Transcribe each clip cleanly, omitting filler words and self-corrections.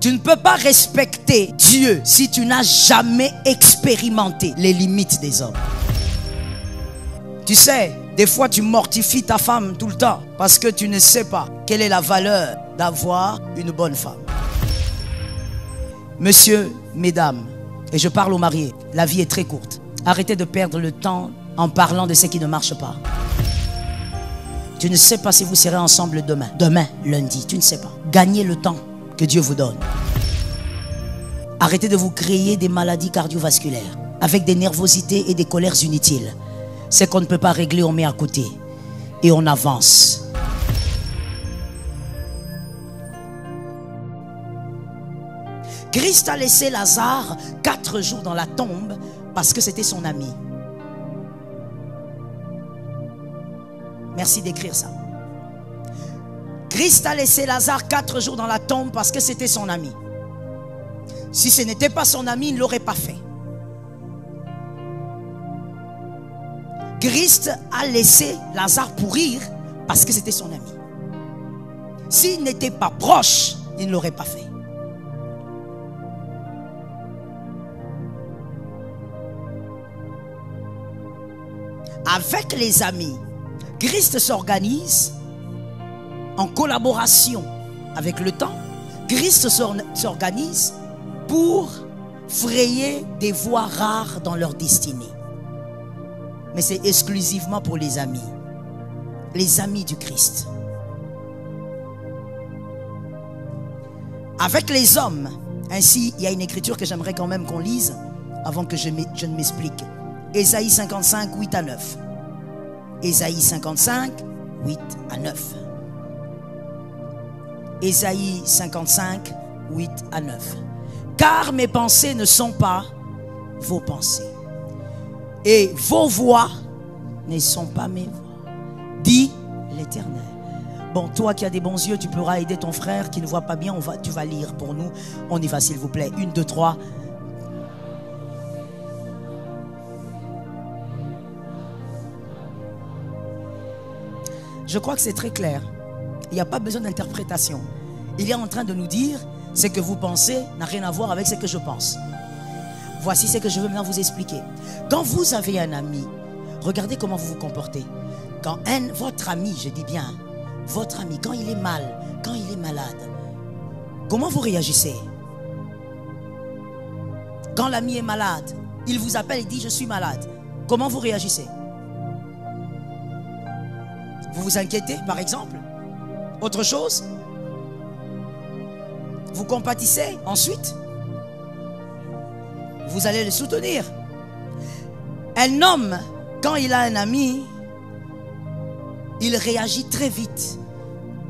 Tu ne peux pas respecter Dieu si tu n'as jamais expérimenté les limites des hommes. Tu sais, des fois tu mortifies ta femme tout le temps parce que tu ne sais pas quelle est la valeur d'avoir une bonne femme. Monsieur, mesdames, et je parle aux mariés, la vie est très courte. Arrêtez de perdre le temps en parlant de ce qui ne marche pas. Tu ne sais pas si vous serez ensemble demain. Demain, lundi, tu ne sais pas. Gagnez le temps que Dieu vous donne. Arrêtez de vous créer des maladies cardiovasculaires avec des nervosités et des colères inutiles. Ce qu'on ne peut pas régler, on met à côté et on avance. Christ a laissé Lazare 4 jours dans la tombe parce que c'était son ami. Merci d'écrire ça. Christ a laissé Lazare 4 jours dans la tombe parce que c'était son ami. Si ce n'était pas son ami, il ne l'aurait pas fait. Christ a laissé Lazare pourrir parce que c'était son ami. S'il n'était pas proche, il ne l'aurait pas fait. Avec les amis, Christ s'organise en collaboration avec le temps. Christ s'organise pour frayer des voies rares dans leur destinée. Mais c'est exclusivement pour les amis du Christ. Avec les hommes, ainsi, il y a une écriture que j'aimerais quand même qu'on lise avant que je ne m'explique. Ésaïe 55, 8 à 9. Ésaïe 55, 8 à 9. Ésaïe 55, 8 à 9. Car mes pensées ne sont pas vos pensées, et vos voix ne sont pas mes voix, dit l'Éternel. Bon, toi qui as des bons yeux, tu pourras aider ton frère qui ne voit pas bien. Tu vas lire pour nous. On y va, s'il vous plaît. 1, 2, 3. Je crois que c'est très clair. Il n'y a pas besoin d'interprétation. Il est en train de nous dire, ce que vous pensez n'a rien à voir avec ce que je pense. Voici ce que je veux maintenant vous expliquer. Quand vous avez un ami, regardez comment vous vous comportez. Quand votre ami, je dis bien, votre ami, quand il est mal, quand il est malade, comment vous réagissez? Quand l'ami est malade, il vous appelle et dit je suis malade. Comment vous réagissez? Vous vous inquiétez, par exemple? Autre chose? Vous compatissez? Ensuite, vous allez le soutenir. Un homme, quand il a un ami, il réagit très vite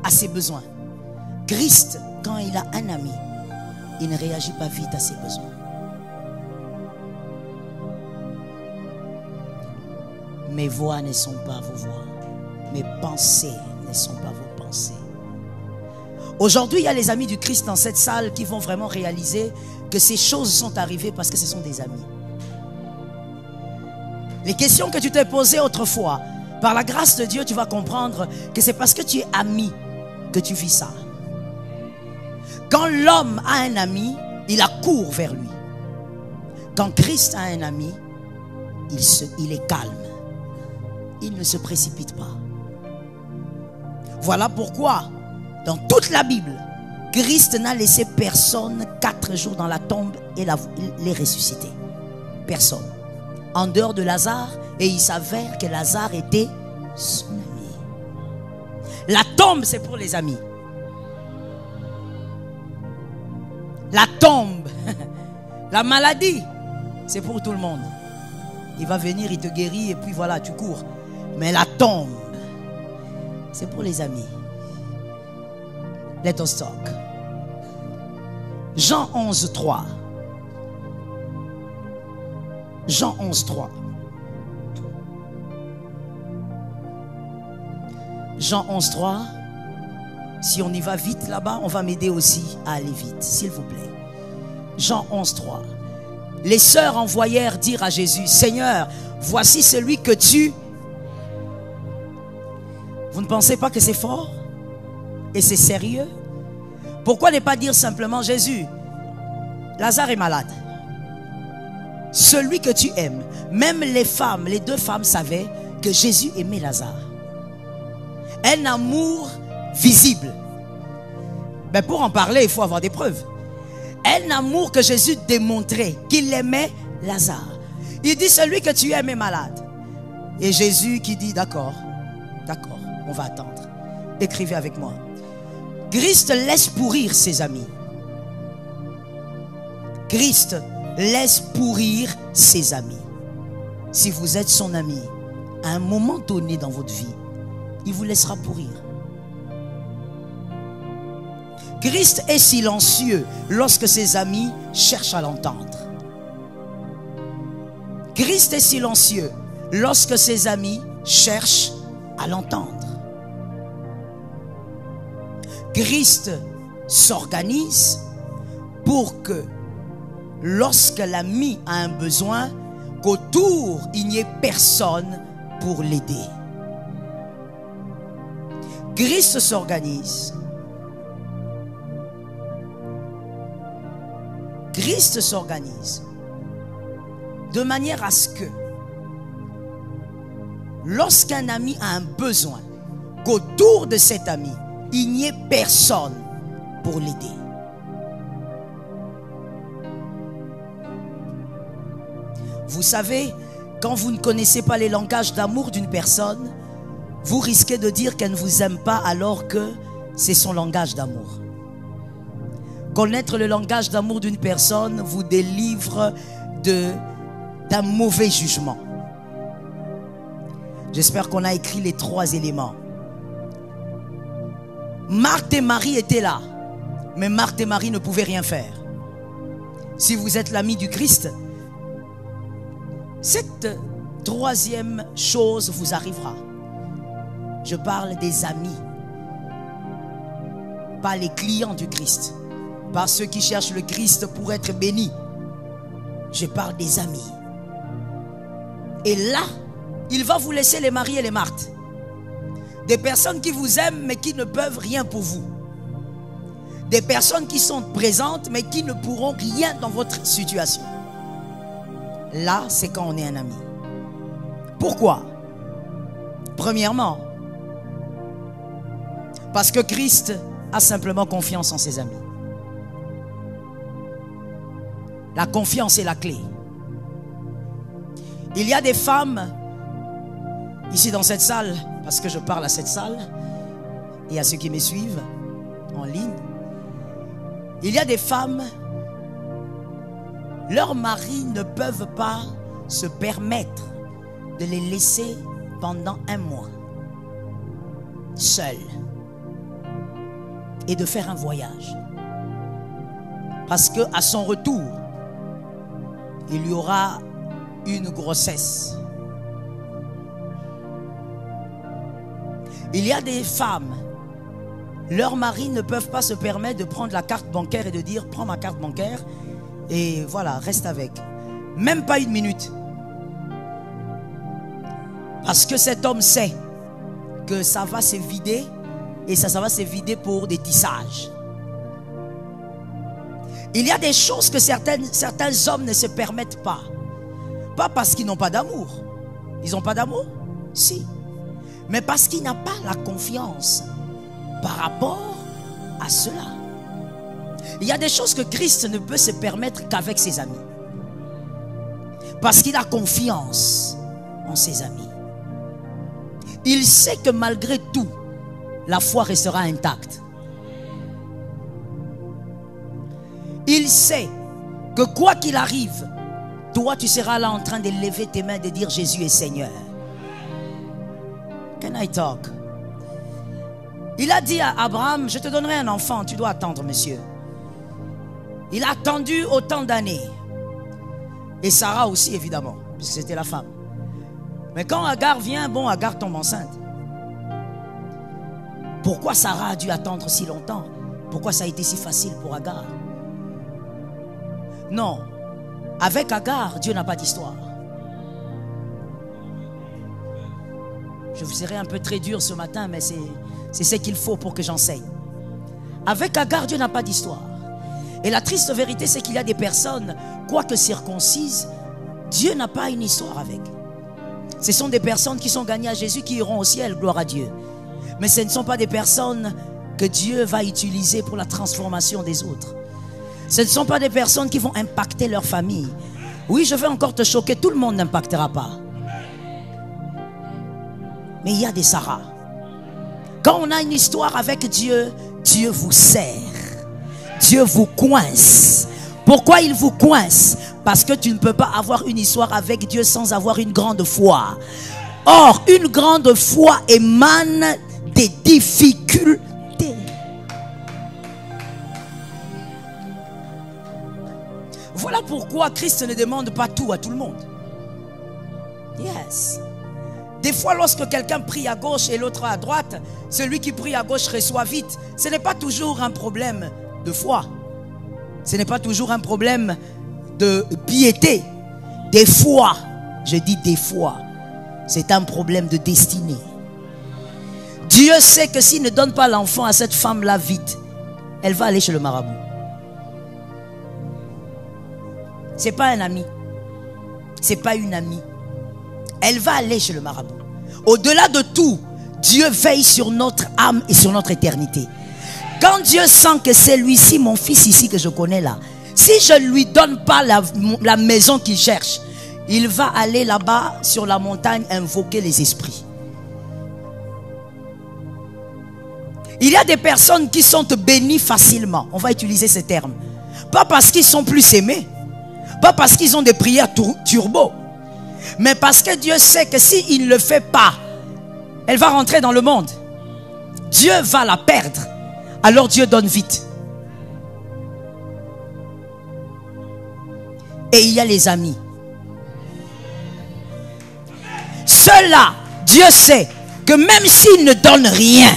à ses besoins. Christ, quand il a un ami, il ne réagit pas vite à ses besoins. Mes voix ne sont pas vos voix. Mes pensées ne sont pas vos pensées. Aujourd'hui, il y a les amis du Christ dans cette salle qui vont vraiment réaliser que ces choses sont arrivées parce que ce sont des amis. Les questions que tu t'es posées autrefois, par la grâce de Dieu, tu vas comprendre que c'est parce que tu es ami que tu vis ça. Quand l'homme a un ami, il accourt vers lui. Quand Christ a un ami, il est calme. Il ne se précipite pas. Voilà pourquoi, dans toute la Bible, Christ n'a laissé personne 4 jours dans la tombe et les ressusciter. Personne. En dehors de Lazare, et il s'avère que Lazare était son ami. La tombe, c'est pour les amis. La tombe, la maladie, c'est pour tout le monde. Il va venir, il te guérit et puis voilà, tu cours. Mais la tombe, c'est pour les amis. Let us talk. Jean 11, 3. Jean 11, 3. Jean 11, 3. Si on y va vite là-bas, on va m'aider aussi à aller vite, s'il vous plaît. Jean 11, 3. Les sœurs envoyèrent dire à Jésus, Seigneur, voici celui que tu... Vous ne pensez pas que c'est fort? Et c'est sérieux? Pourquoi ne pas dire simplement, Jésus, Lazare est malade. Celui que tu aimes, même les femmes, les deux femmes savaient que Jésus aimait Lazare. Un amour visible. Mais pour en parler, il faut avoir des preuves. Un amour que Jésus démontrait, qu'il aimait Lazare. Il dit, celui que tu aimes est malade. Et Jésus qui dit, d'accord, d'accord, on va attendre. Écrivez avec moi. Christ laisse pourrir ses amis. Christ laisse pourrir ses amis. Si vous êtes son ami, à un moment donné dans votre vie, il vous laissera pourrir. Christ est silencieux lorsque ses amis cherchent à l'entendre. Christ est silencieux lorsque ses amis cherchent à l'entendre. Christ s'organise pour que lorsque l'ami a un besoin, qu'autour il n'y ait personne pour l'aider. Christ s'organise. Christ s'organise de manière à ce que lorsqu'un ami a un besoin, qu'autour de cet ami, il n'y ait personne pour l'aider. Vous savez, quand vous ne connaissez pas les langages d'amour d'une personne, vous risquez de dire qu'elle ne vous aime pas alors que c'est son langage d'amour. Connaître le langage d'amour d'une personne vous délivre d'un mauvais jugement. J'espère qu'on a écrit les 3 éléments. Marthe et Marie étaient là, mais Marthe et Marie ne pouvaient rien faire. Si vous êtes l'ami du Christ, cette 3e chose vous arrivera. Je parle des amis, pas les clients du Christ, pas ceux qui cherchent le Christ pour être bénis. Je parle des amis. Et là, il va vous laisser les Marie et les Marthe. Des personnes qui vous aiment mais qui ne peuvent rien pour vous. Des personnes qui sont présentes mais qui ne pourront rien dans votre situation. Là, c'est quand on est un ami. Pourquoi? Premièrement, parce que Christ a simplement confiance en ses amis. La confiance est la clé. Il y a des femmes ici dans cette salle, parce que je parle à cette salle et à ceux qui me suivent en ligne. Il y a des femmes, leurs maris ne peuvent pas se permettre de les laisser pendant 1 mois seuls et de faire un voyage. Parce qu'à son retour, il y aura une grossesse. Il y a des femmes, leurs maris ne peuvent pas se permettre de prendre la carte bancaire et de dire prends ma carte bancaire et voilà, reste avec. Même pas 1 minute. Parce que cet homme sait que ça va se vider et ça va se vider pour des tissages. Il y a des choses que certains hommes ne se permettent pas. Pas parce qu'ils n'ont pas d'amour. Ils n'ont pas d'amour? Si. Mais parce qu'il n'a pas la confiance par rapport à cela. Il y a des choses que Christ ne peut se permettre qu'avec ses amis. Parce qu'il a confiance en ses amis. Il sait que malgré tout, la foi restera intacte. Il sait que quoi qu'il arrive, toi tu seras là en train de lever tes mains et de dire Jésus est Seigneur. Can I talk? Il a dit à Abraham, je te donnerai un enfant, tu dois attendre, monsieur. Il a attendu autant d'années. Et Sarah aussi, évidemment, puisque c'était la femme. Mais quand Agar vient, bon, Agar tombe enceinte. Pourquoi Sarah a dû attendre si longtemps? Pourquoi ça a été si facile pour Agar? Non, avec Agar, Dieu n'a pas d'histoire. Je vous serai un peu très dur ce matin, mais c'est ce qu'il faut pour que j'enseigne. Avec Agar, Dieu n'a pas d'histoire. Et la triste vérité, c'est qu'il y a des personnes, quoique circoncises, Dieu n'a pas une histoire avec. Ce sont des personnes qui sont gagnées à Jésus, qui iront au ciel, gloire à Dieu. Mais ce ne sont pas des personnes que Dieu va utiliser pour la transformation des autres. Ce ne sont pas des personnes qui vont impacter leur famille. Oui, je vais encore te choquer, tout le monde n'impactera pas. Mais il y a des Sarah. Quand on a une histoire avec Dieu, Dieu vous serre. Dieu vous coince. Pourquoi il vous coince? Parce que tu ne peux pas avoir une histoire avec Dieu sans avoir une grande foi. Or, une grande foi émane des difficultés. Voilà pourquoi Christ ne demande pas tout à tout le monde. Yes. Des fois, lorsque quelqu'un prie à gauche et l'autre à droite, celui qui prie à gauche reçoit vite. Ce n'est pas toujours un problème de foi. Ce n'est pas toujours un problème de piété. Des fois, je dis des fois, c'est un problème de destinée. Dieu sait que s'il ne donne pas l'enfant à cette femme-là vite, elle va aller chez le marabout. Ce n'est pas un ami. Ce n'est pas une amie. Elle va aller chez le marabout. Au-delà de tout, Dieu veille sur notre âme et sur notre éternité. Quand Dieu sent que c'est lui-ci, mon fils ici que je connais là, si je ne lui donne pas la maison qu'il cherche, il va aller là-bas sur la montagne invoquer les esprits. Il y a des personnes qui sont bénies facilement. On va utiliser ces termes. Pas parce qu'ils sont plus aimés. Pas parce qu'ils ont des prières turbo. Mais parce que Dieu sait que s'il ne le fait pas, elle va rentrer dans le monde. Dieu va la perdre. Alors Dieu donne vite. Et il y a les amis. Ceux-là, Dieu sait que même s'il ne donne rien,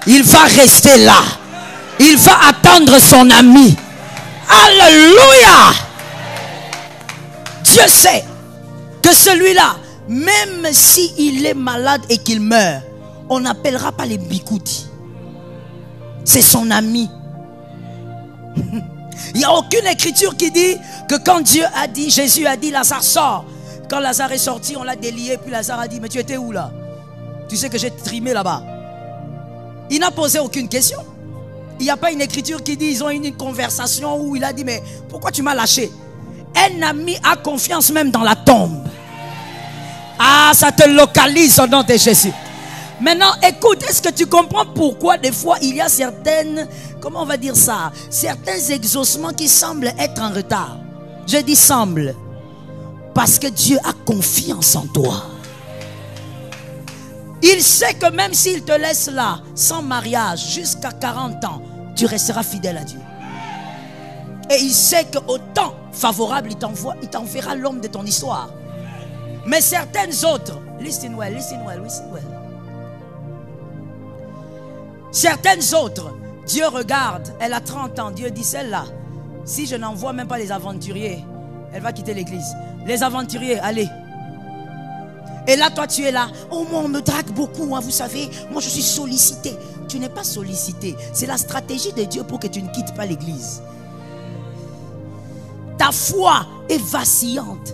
il va rester là. Il va attendre son ami. Alléluia! Dieu sait que celui-là, même s'il est malade et qu'il meurt, on n'appellera pas les Bikoudi. C'est son ami. Il n'y a aucune écriture qui dit que quand Dieu a dit, Jésus a dit, Lazare sort. Quand Lazare est sorti, on l'a délié, puis Lazare a dit, mais tu étais où là? Tu sais que j'ai trimé là-bas. Il n'a posé aucune question. Il n'y a pas une écriture qui dit, ils ont eu une conversation où il a dit, mais pourquoi tu m'as lâché? Un ami a confiance même dans la tombe. Ah, ça te localise au nom de Jésus. Maintenant, écoute, est-ce que tu comprends pourquoi des fois il y a certaines, comment on va dire ça, certains exaucements qui semblent être en retard? Je dis semble, parce que Dieu a confiance en toi. Il sait que même s'il te laisse là, sans mariage, jusqu'à 40 ans, tu resteras fidèle à Dieu. Et il sait qu'au temps favorable, il t'enverra l'homme de ton histoire. Mais certaines autres, listen well, listen well, listen well. Certaines autres, Dieu regarde, elle a 30 ans, Dieu dit celle-là, si je n'envoie même pas les aventuriers, elle va quitter l'église. Les aventuriers, allez. Et là, toi, tu es là. Oh, moi, on me drague beaucoup, hein, vous savez. Moi, je suis sollicité. Tu n'es pas sollicité. C'est la stratégie de Dieu pour que tu ne quittes pas l'église. Ta foi est vacillante.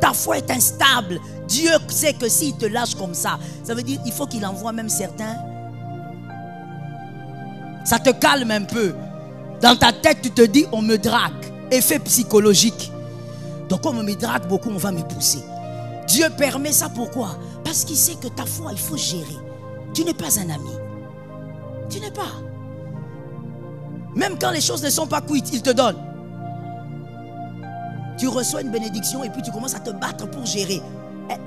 Ta foi est instable. Dieu sait que s'il te lâche comme ça, ça veut dire qu'il faut qu'il envoie même certains. Ça te calme un peu. Dans ta tête, tu te dis, on me drague. Effet psychologique. Donc, comme on me drague beaucoup, on va me pousser. Dieu permet ça, pourquoi? Parce qu'il sait que ta foi, il faut gérer. Tu n'es pas un ami. Tu n'es pas. Même quand les choses ne sont pas cuites, il te donne. Tu reçois une bénédiction et puis tu commences à te battre pour gérer.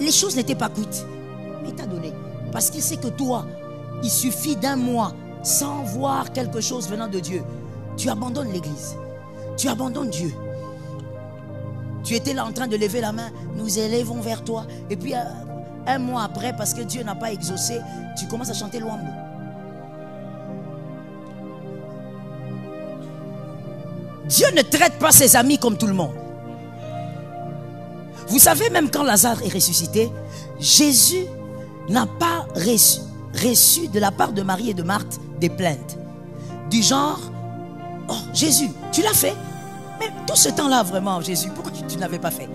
Les choses n'étaient pas cuites. Mais il t'a donné. Parce qu'il sait que toi, il suffit d'un mois sans voir quelque chose venant de Dieu. Tu abandonnes l'église. Tu abandonnes Dieu. Tu étais là en train de lever la main. Nous élevons vers toi. Et puis un mois après, parce que Dieu n'a pas exaucé, tu commences à chanter Luambo. Dieu ne traite pas ses amis comme tout le monde. Vous savez, même quand Lazare est ressuscité, Jésus n'a pas reçu de la part de Marie et de Marthe des plaintes. du genre, oh Jésus, tu l'as fait. Mais tout ce temps-là vraiment, Jésus, pourquoi tu ne l'avais pas fait?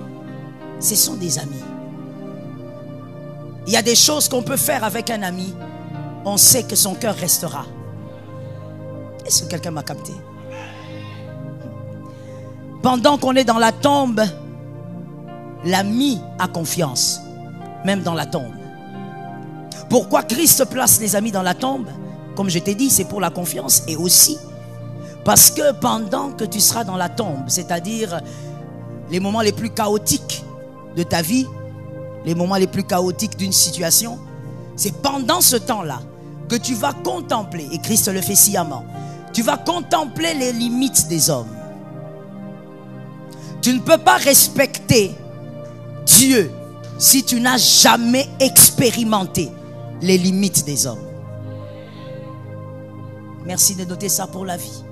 Ce sont des amis. Il y a des choses qu'on peut faire avec un ami. On sait que son cœur restera. Est-ce que quelqu'un m'a capté? Pendant qu'on est dans la tombe, l'ami a confiance, même dans la tombe. Pourquoi Christ place les amis dans la tombe? Comme je t'ai dit, c'est pour la confiance et aussi parce que pendant que tu seras dans la tombe, c'est-à-dire les moments les plus chaotiques de ta vie, les moments les plus chaotiques d'une situation, c'est pendant ce temps-là que tu vas contempler, et Christ le fait sciemment, tu vas contempler les limites des hommes. Tu ne peux pas respecter Dieu si tu n'as jamais expérimenté les limites des hommes. Merci de noter ça pour la vie.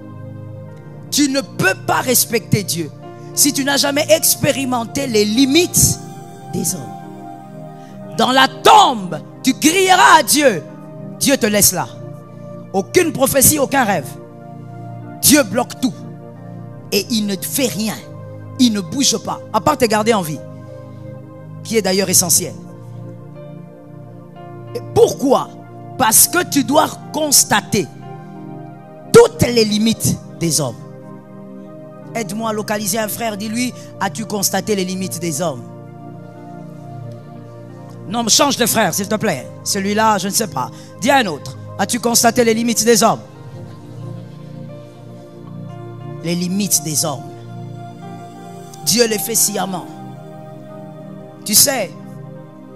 Tu ne peux pas respecter Dieu si tu n'as jamais expérimenté les limites des hommes. Dans la tombe, tu crieras à Dieu. Dieu te laisse là. Aucune prophétie, aucun rêve. Dieu bloque tout. Et il ne fait rien. Il ne bouge pas. À part te garder en vie. Qui est d'ailleurs essentiel. Et pourquoi? Parce que tu dois constater toutes les limites des hommes. Aide-moi à localiser un frère. Dis-lui, as-tu constaté les limites des hommes? Non, change de frère, s'il te plaît. Celui-là, je ne sais pas. Dis à un autre. As-tu constaté les limites des hommes? Les limites des hommes. Dieu les fait sciemment. Tu sais,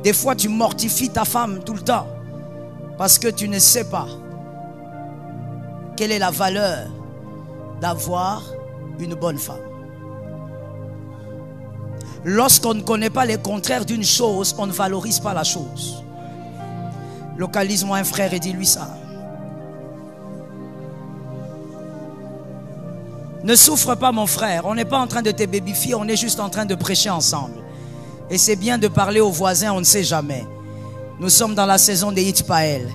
des fois tu mortifies ta femme tout le temps parce que tu ne sais pas quelle est la valeur d'avoir une bonne femme. Lorsqu'on ne connaît pas les contraires d'une chose, on ne valorise pas la chose. Localise-moi un frère et dis-lui ça. Ne souffre pas mon frère, on n'est pas en train de te babyfier, on est juste en train de prêcher ensemble. Et c'est bien de parler aux voisins, on ne sait jamais. Nous sommes dans la saison des Hitpael.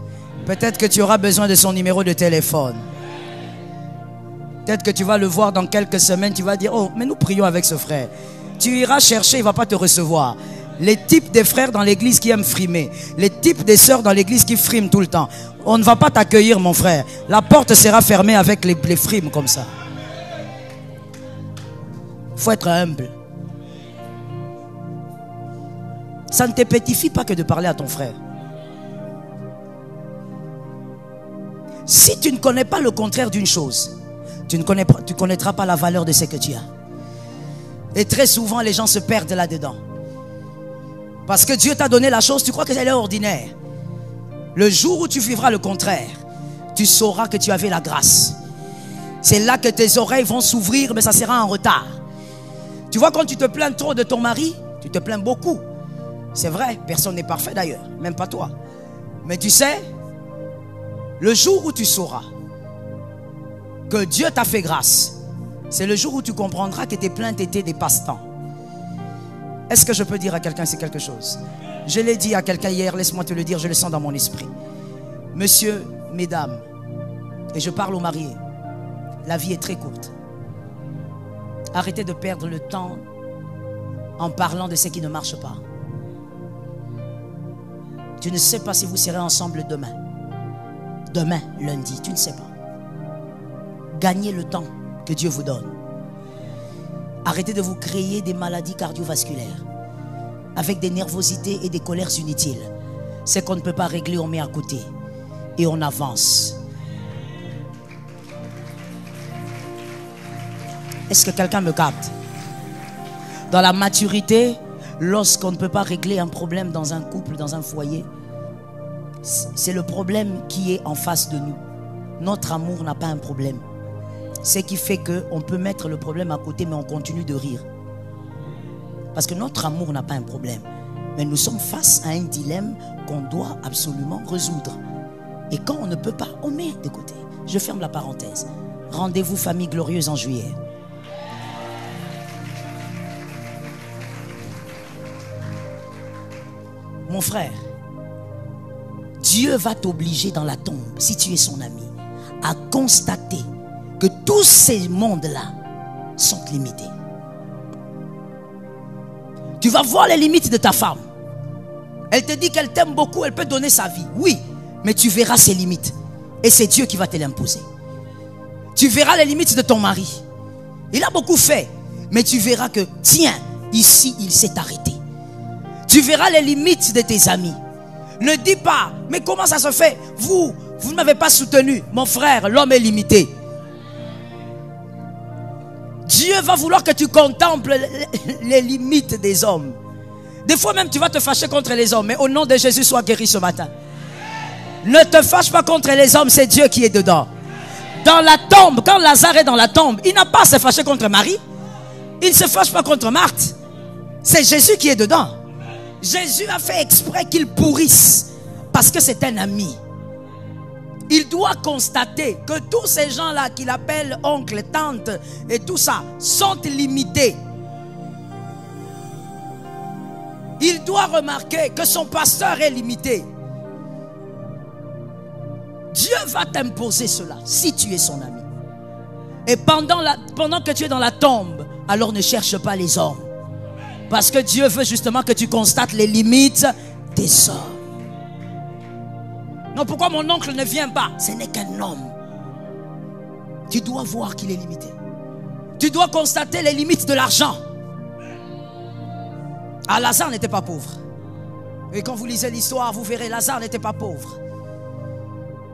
Peut-être que tu auras besoin de son numéro de téléphone. Peut-être que tu vas le voir dans quelques semaines, tu vas dire, oh, mais nous prions avec ce frère. Tu iras chercher, il ne va pas te recevoir. Les types des frères dans l'église qui aiment frimer. Les types des sœurs dans l'église qui friment tout le temps. On ne va pas t'accueillir, mon frère. La porte sera fermée avec les frimes comme ça. Il faut être humble. Ça ne te pétifie pas que de parler à ton frère. Si tu ne connais pas le contraire d'une chose, tu ne connaîtras pas la valeur de ce que tu as. Et très souvent, les gens se perdent là-dedans. Parce que Dieu t'a donné la chose, tu crois qu'elle est ordinaire. Le jour où tu vivras le contraire, tu sauras que tu avais la grâce. C'est là que tes oreilles vont s'ouvrir, mais ça sera en retard. Tu vois, quand tu te plains trop de ton mari, tu te plains beaucoup. C'est vrai, personne n'est parfait d'ailleurs, même pas toi. Mais tu sais, le jour où tu sauras que Dieu t'a fait grâce, c'est le jour où tu comprendras que tes plaintes étaient des passe-temps. Est-ce que je peux dire à quelqu'un c'est quelque chose? Je l'ai dit à quelqu'un hier, laisse-moi te le dire, je le sens dans mon esprit. Monsieur, mesdames, et je parle aux mariés, la vie est très courte. Arrêtez de perdre le temps en parlant de ce qui ne marche pas. Tu ne sais pas si vous serez ensemble demain. Demain, lundi, tu ne sais pas. Gagnez le temps que Dieu vous donne. Arrêtez de vous créer des maladies cardiovasculaires avec des nervosités et des colères inutiles. Ce qu'on ne peut pas régler, on met à côté et on avance. Est-ce que quelqu'un me capte? Dans la maturité, lorsqu'on ne peut pas régler un problème dans un couple, dans un foyer, c'est le problème qui est en face de nous. Notre amour n'a pas un problème. Ce qui fait qu'on peut mettre le problème à côté, mais on continue de rire. Parce que notre amour n'a pas un problème. Mais nous sommes face à un dilemme qu'on doit absolument résoudre. Et quand on ne peut pas, on met de côté. Je ferme la parenthèse. Rendez-vous famille glorieuse en juillet. Mon frère, Dieu va t'obliger dans la tombe, si tu es son ami, à constater que tous ces mondes-là sont limités. Tu vas voir les limites de ta femme. Elle te dit qu'elle t'aime beaucoup, elle peut donner sa vie. Oui, mais tu verras ses limites. Et c'est Dieu qui va te l'imposer. Tu verras les limites de ton mari. Il a beaucoup fait, mais tu verras que, tiens, ici, il s'est arrêté. Tu verras les limites de tes amis. Ne dis pas, mais comment ça se fait? Vous ne m'avez pas soutenu. Mon frère, l'homme est limité. Dieu va vouloir que tu contemples les limites des hommes. Des fois même, tu vas te fâcher contre les hommes. Mais au nom de Jésus, sois guéri ce matin. Ne te fâche pas contre les hommes, c'est Dieu qui est dedans. Dans la tombe, quand Lazare est dans la tombe, il n'a pas à se fâcher contre Marie. Il ne se fâche pas contre Marthe. C'est Jésus qui est dedans. Jésus a fait exprès qu'il pourrisse parce que c'est un ami. Il doit constater que tous ces gens-là qu'il appelle oncle, tante et tout ça sont limités. Il doit remarquer que son pasteur est limité. Dieu va t'imposer cela si tu es son ami. Et pendant que tu es dans la tombe, alors ne cherche pas les hommes. Parce que Dieu veut justement que tu constates les limites des hommes. Non, pourquoi mon oncle ne vient pas? Ce n'est qu'un homme. Tu dois voir qu'il est limité. Tu dois constater les limites de l'argent. Ah, Lazare n'était pas pauvre. Et quand vous lisez l'histoire, vous verrez, Lazare n'était pas pauvre.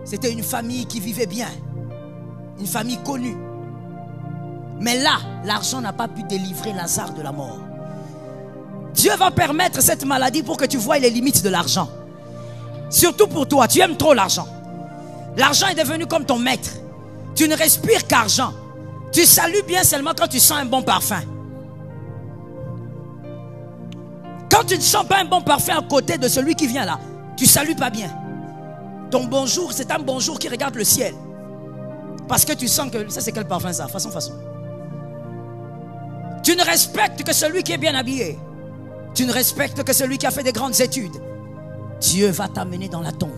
C'était une famille qui vivait bien. Une famille connue. Mais là, l'argent n'a pas pu délivrer Lazare de la mort. Dieu va permettre cette maladie pour que tu vois les limites de l'argent. Surtout pour toi, tu aimes trop l'argent. L'argent est devenu comme ton maître. Tu ne respires qu'argent. Tu salues bien seulement quand tu sens un bon parfum. Quand tu ne sens pas un bon parfum à côté de celui qui vient là, tu ne salues pas bien. Ton bonjour, c'est un bonjour qui regarde le ciel. Parce que tu sens que ça, c'est quel parfum ça? Façon. Tu ne respectes que celui qui est bien habillé. Tu ne respectes que celui qui a fait des grandes études. Dieu va t'amener dans la tombe.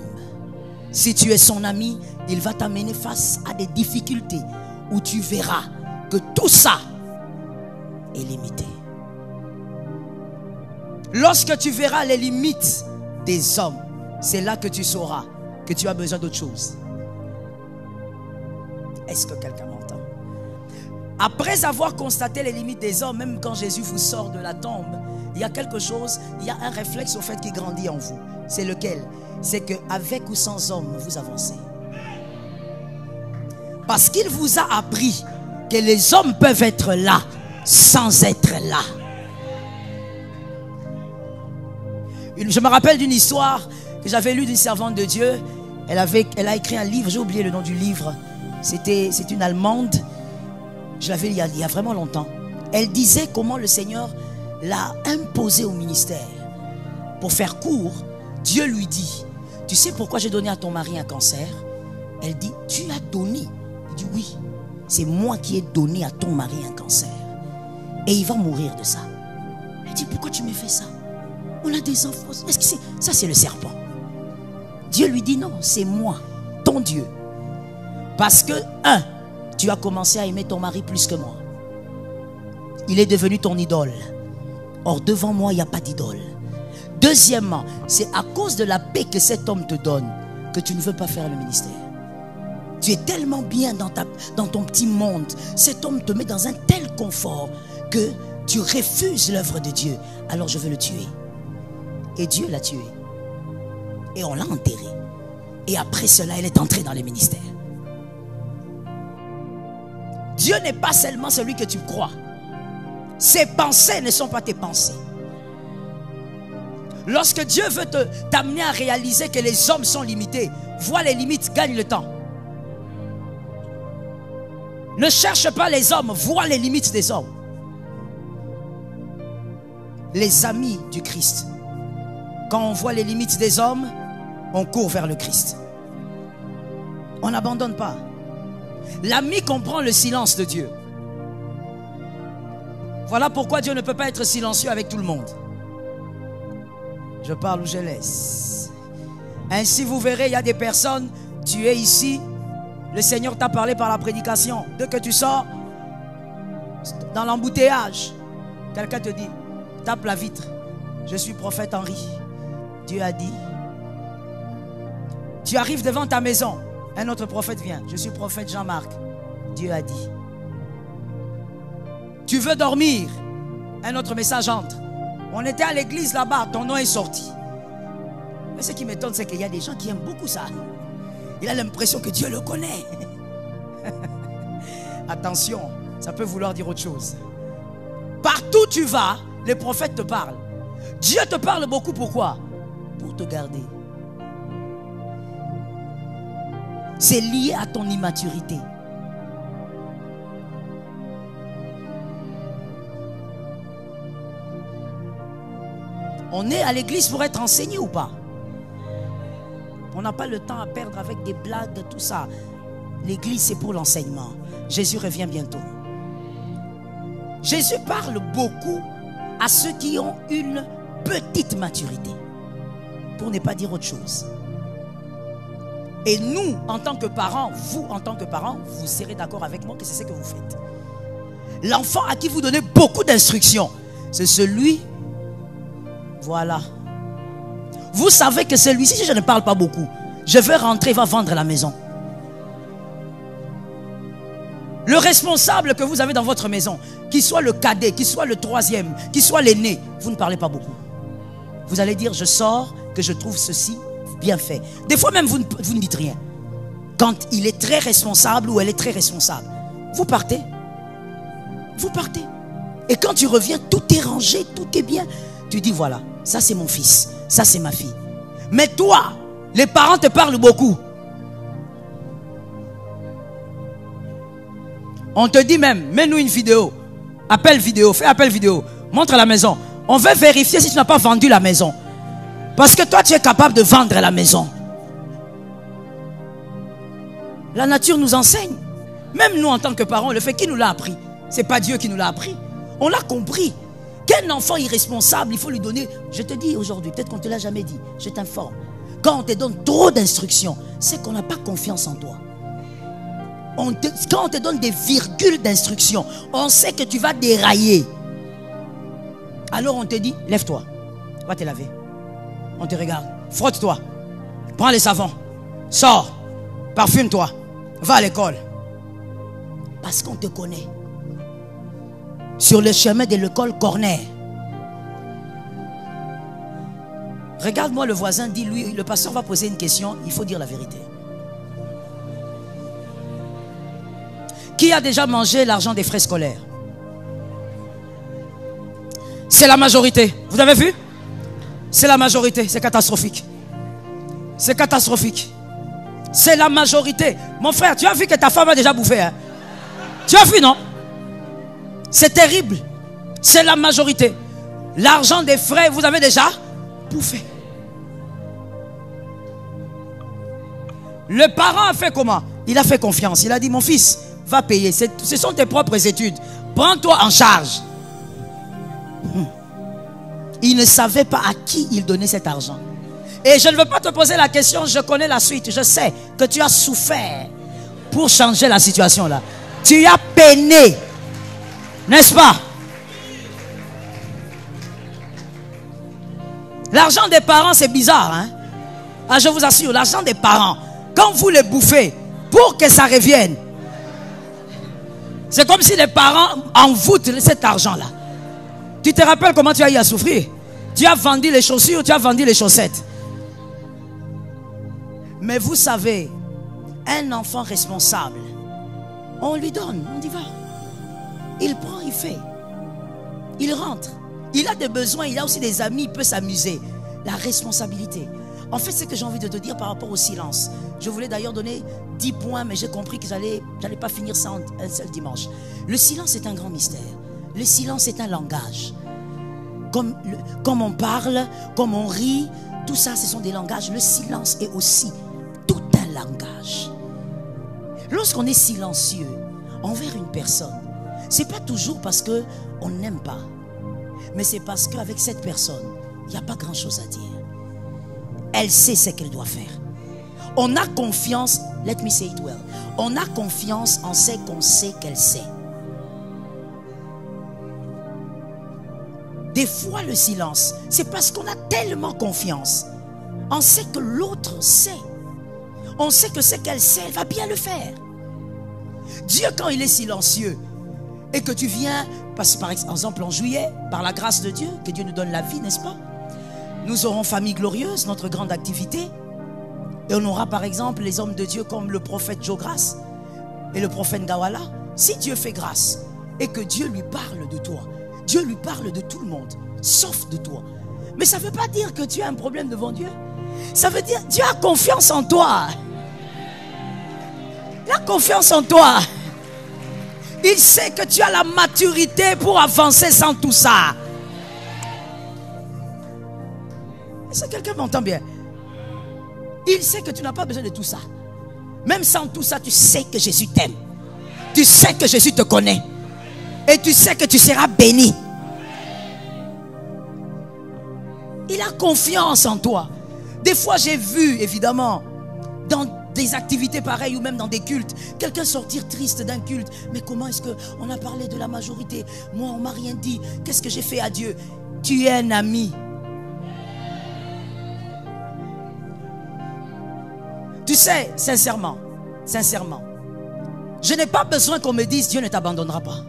Si tu es son ami, il va t'amener face à des difficultés où tu verras que tout ça est limité. Lorsque tu verras les limites des hommes, c'est là que tu sauras que tu as besoin d'autre chose. Est-ce que quelqu'un m'entend? Après avoir constaté les limites des hommes, même quand Jésus vous sort de la tombe, il y a quelque chose, il y a un réflexe au fait qui grandit en vous. C'est lequel? C'est qu'avec ou sans homme, vous avancez. Parce qu'il vous a appris que les hommes peuvent être là sans être là. Je me rappelle d'une histoire que j'avais lue d'une servante de Dieu. Elle a écrit un livre, j'ai oublié le nom du livre. C'est une Allemande. Je l'avais lu il y a vraiment longtemps. Elle disait comment le Seigneur l'a imposé au ministère. Pour faire court, Dieu lui dit, tu sais pourquoi j'ai donné à ton mari un cancer? Elle dit, tu as donné? Il dit, oui, c'est moi qui ai donné à ton mari un cancer. Et il va mourir de ça. Elle dit, pourquoi tu me fais ça? On a des enfants. Est-ce que ça c'est le serpent? Dieu lui dit, non, c'est moi, ton Dieu. Parce que, tu as commencé à aimer ton mari plus que moi. Il est devenu ton idole. Or, devant moi, il n'y a pas d'idole. Deuxièmement, c'est à cause de la paix que cet homme te donne que tu ne veux pas faire le ministère. Tu es tellement bien dans ton petit monde. Cet homme te met dans un tel confort que tu refuses l'œuvre de Dieu. Alors je veux le tuer. Et Dieu l'a tué. Et on l'a enterré. Et après cela, elle est entrée dans le ministère. Dieu n'est pas seulement celui que tu crois. Ses pensées ne sont pas tes pensées. Lorsque Dieu veut t'amener à réaliser que les hommes sont limités, vois les limites, gagne le temps. Ne cherche pas les hommes, vois les limites des hommes. Les amis du Christ. Quand on voit les limites des hommes, on court vers le Christ. On n'abandonne pas. L'ami comprend le silence de Dieu. Voilà pourquoi Dieu ne peut pas être silencieux avec tout le monde. Je parle ou je laisse. Ainsi vous verrez, il y a des personnes, tu es ici, Le Seigneur t'a parlé par la prédication. Dès que tu sors dans l'embouteillage, quelqu'un te dit, tape la vitre. Je suis prophète Henri. Dieu a dit. Tu arrives devant ta maison. Un autre prophète vient. Je suis prophète Jean-Marc. Dieu a dit. Tu veux dormir. Un autre message entre. On était à l'église là-bas. Ton nom est sorti. Mais ce qui m'étonne, c'est qu'il y a des gens qui aiment beaucoup ça. Il a l'impression que Dieu le connaît. Attention, ça peut vouloir dire autre chose. Partout où tu vas, les prophètes te parlent. Dieu te parle beaucoup, pourquoi? Pour te garder. C'est lié à ton immaturité. On est à l'église pour être enseigné ou pas? On n'a pas le temps à perdre avec des blagues, tout ça. L'église, c'est pour l'enseignement. Jésus revient bientôt. Jésus parle beaucoup à ceux qui ont une petite maturité. Pour ne pas dire autre chose. Et nous, en tant que parents, vous, en tant que parents, vous serez d'accord avec moi que c'est ce que vous faites. L'enfant à qui vous donnez beaucoup d'instructions, c'est celui, voilà. Vous savez que celui-ci, si je ne parle pas beaucoup, je vais rentrer, il va vendre la maison. Le responsable que vous avez dans votre maison, qu'il soit le cadet, qu'il soit le troisième, qu'il soit l'aîné, vous ne parlez pas beaucoup. Vous allez dire, je sors, que je trouve ceci bien fait. Des fois même, vous ne dites rien. Quand il est très responsable ou elle est très responsable, vous partez. Vous partez. Et quand tu reviens, tout est rangé, tout est bien. Tu dis, voilà, ça c'est mon fils, ça c'est ma fille. Mais toi, les parents te parlent beaucoup. On te dit même, mets-nous une vidéo. Appel vidéo, fais appel vidéo. Montre la maison. On veut vérifier si tu n'as pas vendu la maison. Parce que toi, tu es capable de vendre la maison. La nature nous enseigne. Même nous, en tant que parents, le fait qui nous l'a appris. Ce n'est pas Dieu qui nous l'a appris. On l'a compris. Qu'un enfant irresponsable, il faut lui donner... Je te dis aujourd'hui, peut-être qu'on ne te l'a jamais dit. Je t'informe. Quand on te donne trop d'instructions, c'est qu'on n'a pas confiance en toi. Quand on te donne des virgules d'instructions, on sait que tu vas dérailler. Alors on te dit, lève-toi, va te laver. On te regarde, frotte-toi, prends les savons, sors, parfume-toi, va à l'école. Parce qu'on te connaît. Sur le chemin de l'école corner. Regarde-moi le voisin, dit lui, le pasteur va poser une question, il faut dire la vérité. Qui a déjà mangé l'argent des frais scolaires? C'est la majorité. Vous avez vu? C'est la majorité. C'est catastrophique. C'est catastrophique. C'est la majorité. Mon frère, tu as vu que ta femme a déjà bouffé, hein? Tu as vu, non? C'est terrible. C'est la majorité. L'argent des frais, vous avez déjà bouffé. Le parent a fait comment? Il a fait confiance. Il a dit, mon fils, va payer. Ce sont tes propres études. Prends-toi en charge. Il ne savait pas à qui il donnait cet argent. Et je ne veux pas te poser la question, je connais la suite. Je sais que tu as souffert pour changer la situation là. Tu as peiné. N'est-ce pas? L'argent des parents, c'est bizarre, hein? Ah, je vous assure, l'argent des parents, quand vous le bouffez, pour que ça revienne, c'est comme si les parents envoûtent cet argent-là. Tu te rappelles comment tu as eu à souffrir? Tu as vendu les chaussures, tu as vendu les chaussettes. Mais vous savez, un enfant responsable, on lui donne, on dit va. Il prend, il fait. Il rentre. Il a des besoins, il a aussi des amis, il peut s'amuser. La responsabilité. En fait, c'est ce que j'ai envie de te dire par rapport au silence. Je voulais d'ailleurs donner 10 points, mais j'ai compris que j'allais pas finir ça en un seul dimanche. Le silence est un grand mystère. Le silence est un langage. Comme on parle, comme on rit, tout ça, ce sont des langages. Le silence est aussi tout un langage. Lorsqu'on est silencieux envers une personne, ce n'est pas toujours parce qu'on n'aime pas, mais c'est parce qu'avec cette personne, il n'y a pas grand-chose à dire. Elle sait ce qu'elle doit faire. On a confiance, let me say it well. On a confiance en ce qu'on sait qu'elle sait. Des fois, le silence, c'est parce qu'on a tellement confiance. On sait que l'autre sait. On sait que ce qu'elle sait, elle va bien le faire. Dieu, quand il est silencieux, et que tu viens, parce que par exemple en juillet, par la grâce de Dieu, que Dieu nous donne la vie, n'est-ce pas? Nous aurons Famille Glorieuse, notre grande activité. Et on aura par exemple les hommes de Dieu comme le prophète Joe Grace et le prophète Gawala. Si Dieu fait grâce et que Dieu lui parle de toi, Dieu lui parle de tout le monde, sauf de toi. Mais ça ne veut pas dire que tu as un problème devant Dieu. Ça veut dire Dieu a confiance en toi. Il a confiance en toi. Il sait que tu as la maturité pour avancer sans tout ça. Est-ce que quelqu'un m'entend bien? Il sait que tu n'as pas besoin de tout ça. Même sans tout ça, tu sais que Jésus t'aime. Tu sais que Jésus te connaît. Et tu sais que tu seras béni. Il a confiance en toi. Des fois, j'ai vu, évidemment, dans des activités pareilles ou même dans des cultes, quelqu'un sortir triste d'un culte. Mais comment est-ce qu'on a parlé de la majorité? Moi, on ne m'a rien dit. Qu'est-ce que j'ai fait à Dieu? Tu es un ami. Tu sais, sincèrement, je n'ai pas besoin qu'on me dise Dieu ne t'abandonnera pas.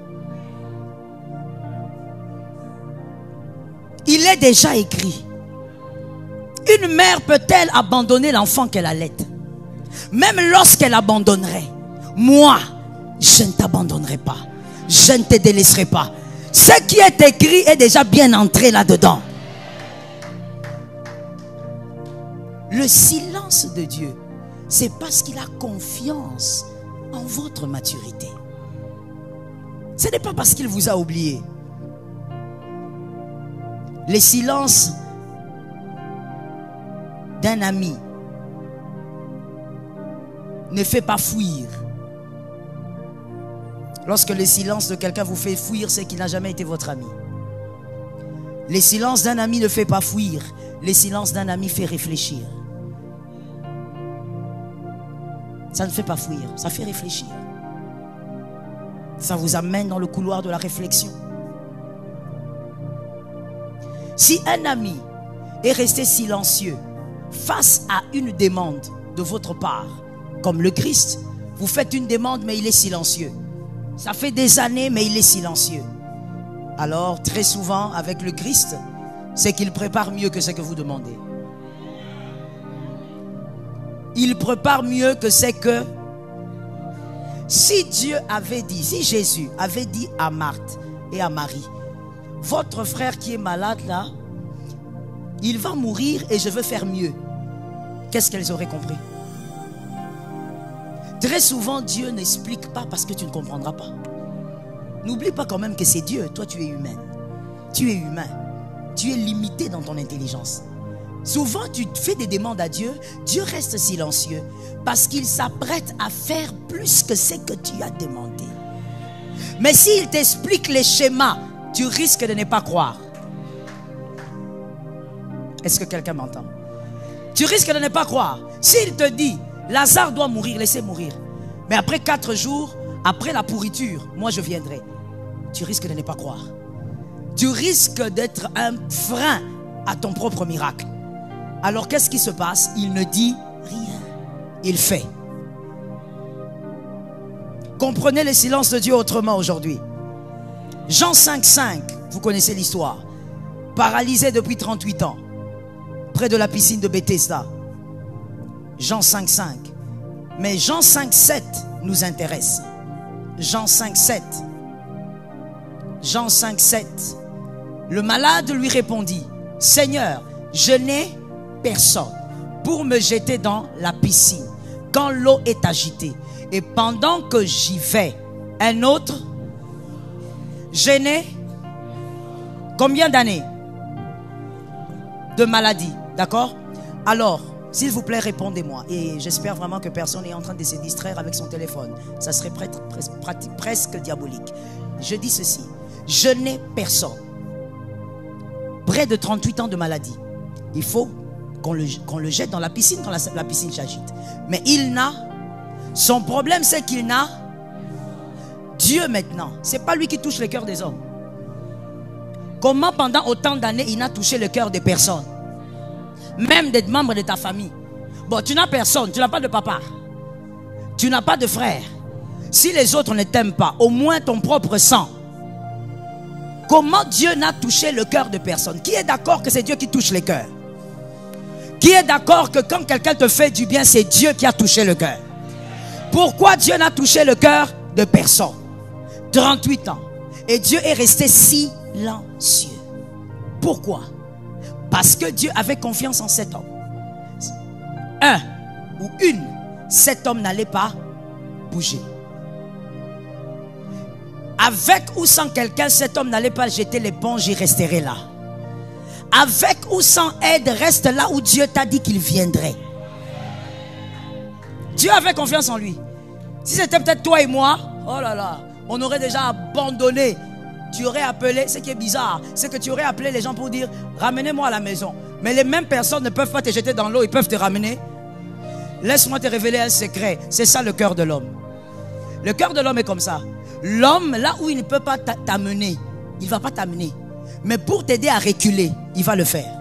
Il est déjà écrit. Une mère peut-elle abandonner l'enfant qu'elle allait? Même lorsqu'elle abandonnerait, moi, je ne t'abandonnerai pas. Je ne te délaisserai pas. Ce qui est écrit est déjà bien entré là-dedans. Le silence de Dieu, c'est parce qu'il a confiance en votre maturité. Ce n'est pas parce qu'il vous a oublié. Le silence d'un ami ne fait pas fuir. Lorsque le silence de quelqu'un vous fait fuir, c'est qu'il n'a jamais été votre ami. Le silence d'un ami ne fait pas fuir. Le silence d'un ami fait réfléchir. Ça ne fait pas fuir, ça fait réfléchir. Ça vous amène dans le couloir de la réflexion. Si un ami est resté silencieux face à une demande de votre part, comme le Christ, vous faites une demande mais il est silencieux. Ça fait des années mais il est silencieux. Alors très souvent avec le Christ, c'est qu'il prépare mieux que ce que vous demandez. Il prépare mieux que ce que... Si Dieu avait dit, si Jésus avait dit à Marthe et à Marie, votre frère qui est malade là, il va mourir et je veux faire mieux. Qu'est-ce qu'elles auraient compris? Très souvent, Dieu n'explique pas parce que tu ne comprendras pas. N'oublie pas quand même que c'est Dieu. Toi, tu es humain. Tu es humain. Tu es limité dans ton intelligence. Souvent, tu fais des demandes à Dieu. Dieu reste silencieux parce qu'il s'apprête à faire plus que ce que tu as demandé. Mais s'il t'explique les schémas, tu risques de ne pas croire. Est-ce que quelqu'un m'entend? Tu risques de ne pas croire. S'il te dit, Lazare doit mourir, laissez mourir. Mais après 4 jours, après la pourriture, moi je viendrai. Tu risques de ne pas croire. Tu risques d'être un frein à ton propre miracle. Alors qu'est-ce qui se passe? Il ne dit rien. Il fait. Comprenez le silence de Dieu autrement aujourd'hui. Jean 5,5, vous connaissez l'histoire. Paralysé depuis 38 ans, près de la piscine de Bethesda. Jean 5,5. Mais Jean 5,7 nous intéresse. Jean 5,7. Jean 5,7. Le malade lui répondit, Seigneur, je n'ai personne pour me jeter dans la piscine quand l'eau est agitée. Et pendant que j'y vais, un autre, je n'ai combien d'années de maladie, d'accord? Alors, s'il vous plaît, répondez-moi. Et j'espère vraiment que personne n'est en train de se distraire avec son téléphone. Ça serait presque diabolique. Je dis ceci. Je n'ai personne. Près de 38 ans de maladie. Il faut qu'on le jette dans la piscine quand la piscine s'agite. Mais il n'a, son problème c'est qu'il n'a Dieu maintenant. C'est pas lui qui touche le cœur des hommes. Comment pendant autant d'années il n'a touché le cœur des personnes, même des membres de ta famille? Bon, tu n'as personne, tu n'as pas de papa, tu n'as pas de frère. Si les autres ne t'aiment pas, au moins ton propre sang. Comment Dieu n'a touché le cœur de personne? Qui est d'accord que c'est Dieu qui touche les cœurs? Qui est d'accord que quand quelqu'un te fait du bien, c'est Dieu qui a touché le cœur? Pourquoi Dieu n'a touché le cœur de personne? 38 ans. Et Dieu est resté silencieux. Pourquoi? Parce que Dieu avait confiance en cet homme. Un ou une, cet homme n'allait pas bouger. Avec ou sans quelqu'un, cet homme n'allait pas jeter l'éponge, il resterait là. Avec ou sans aide, reste là où Dieu t'a dit qu'il viendrait. Dieu avait confiance en lui. Si c'était peut-être toi et moi, oh là là, on aurait déjà abandonné. Tu aurais appelé, ce qui est bizarre, c'est que tu aurais appelé les gens pour dire, ramenez-moi à la maison. Mais les mêmes personnes ne peuvent pas te jeter dans l'eau, ils peuvent te ramener. Laisse-moi te révéler un secret. C'est ça le cœur de l'homme. Le cœur de l'homme est comme ça. L'homme, là où il ne peut pas t'amener, il ne va pas t'amener. Mais pour t'aider à reculer, il va le faire.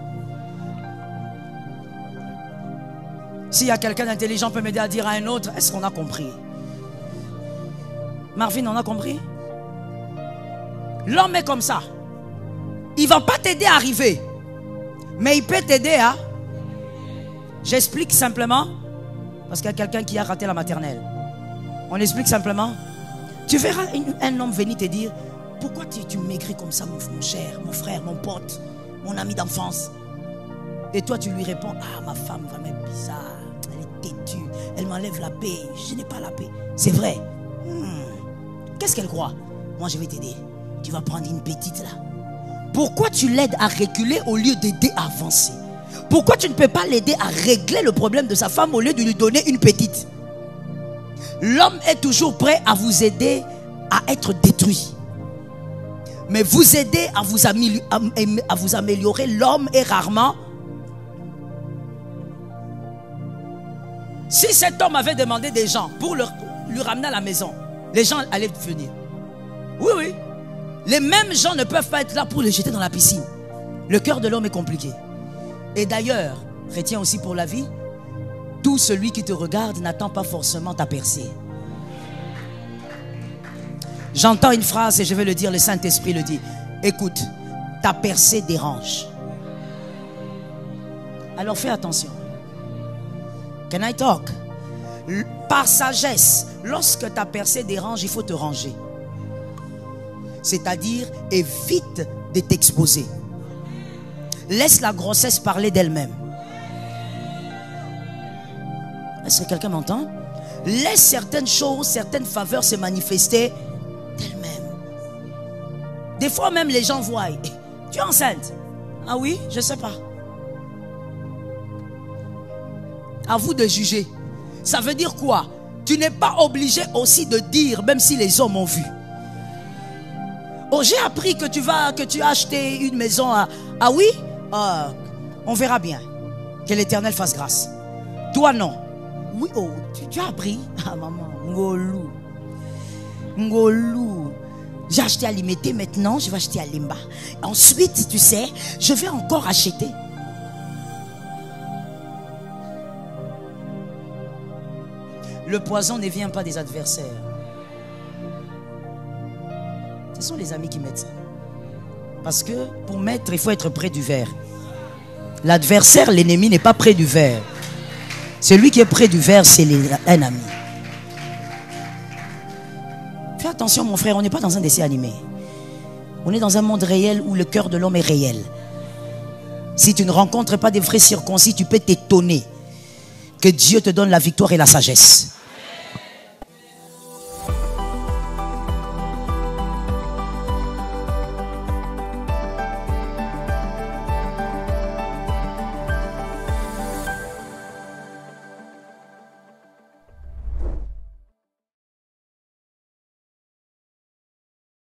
S'il y a quelqu'un d'intelligent peut m'aider à dire à un autre, est-ce qu'on a compris? Marvin, on a compris? L'homme est comme ça. Il ne va pas t'aider à arriver. Mais il peut t'aider à... J'explique simplement. Parce qu'il y a quelqu'un qui a raté la maternelle. On explique simplement. Tu verras un homme venir te dire, pourquoi tu maigris comme ça, mon cher, mon frère, mon pote, mon ami d'enfance? Et toi tu lui réponds, ah, ma femme va m'être bizarre, elle est têtue, elle m'enlève la paix, je n'ai pas la paix. C'est vrai. Qu'est-ce qu'elle croit? Moi je vais t'aider. Tu vas prendre une petite là. Pourquoi tu l'aides à reculer au lieu d'aider à avancer? Pourquoi tu ne peux pas l'aider à régler le problème de sa femme au lieu de lui donner une petite? L'homme est toujours prêt à vous aider à être détruit. Mais vous aider à vous améliorer, l'homme est rarement. Si cet homme avait demandé des gens pour lui ramener à la maison, les gens allaient venir. Oui, oui. Les mêmes gens ne peuvent pas être là pour le jeter dans la piscine. Le cœur de l'homme est compliqué. Et d'ailleurs, retiens aussi pour la vie, tout celui qui te regarde n'attend pas forcément ta percée. J'entends une phrase et je vais le dire, le Saint-Esprit le dit. Écoute, ta percée dérange. Alors fais attention. Can I talk? Par sagesse, lorsque ta percée dérange, il faut te ranger. C'est-à-dire, évite de t'exposer. Laisse la grossesse parler d'elle-même. Est-ce que quelqu'un m'entend? Laisse certaines choses, certaines faveurs se manifester d'elles-mêmes. Des fois même les gens voient, tu es enceinte? Ah oui, je ne sais pas. À vous de juger. Ça veut dire quoi? Tu n'es pas obligé aussi de dire, même si les hommes ont vu. Oh, j'ai appris que tu as acheté une maison à... Ah oui? On verra bien. Que l'Éternel fasse grâce. Toi non. Oui, oh, tu as appris? Ah maman, ngolou. Ngolou. J'ai acheté à Limité, maintenant je vais acheter à Limba. Ensuite, tu sais, je vais encore acheter. Le poison ne vient pas des adversaires. Ce sont les amis qui mettent ça. Parce que pour mettre, il faut être près du verre. L'adversaire, l'ennemi n'est pas près du verre. Celui qui est près du verre, c'est un ami. Fais attention mon frère, on n'est pas dans un dessin animé. On est dans un monde réel où le cœur de l'homme est réel. Si tu ne rencontres pas des vrais circoncis, tu peux t'étonner que Dieu te donne la victoire et la sagesse.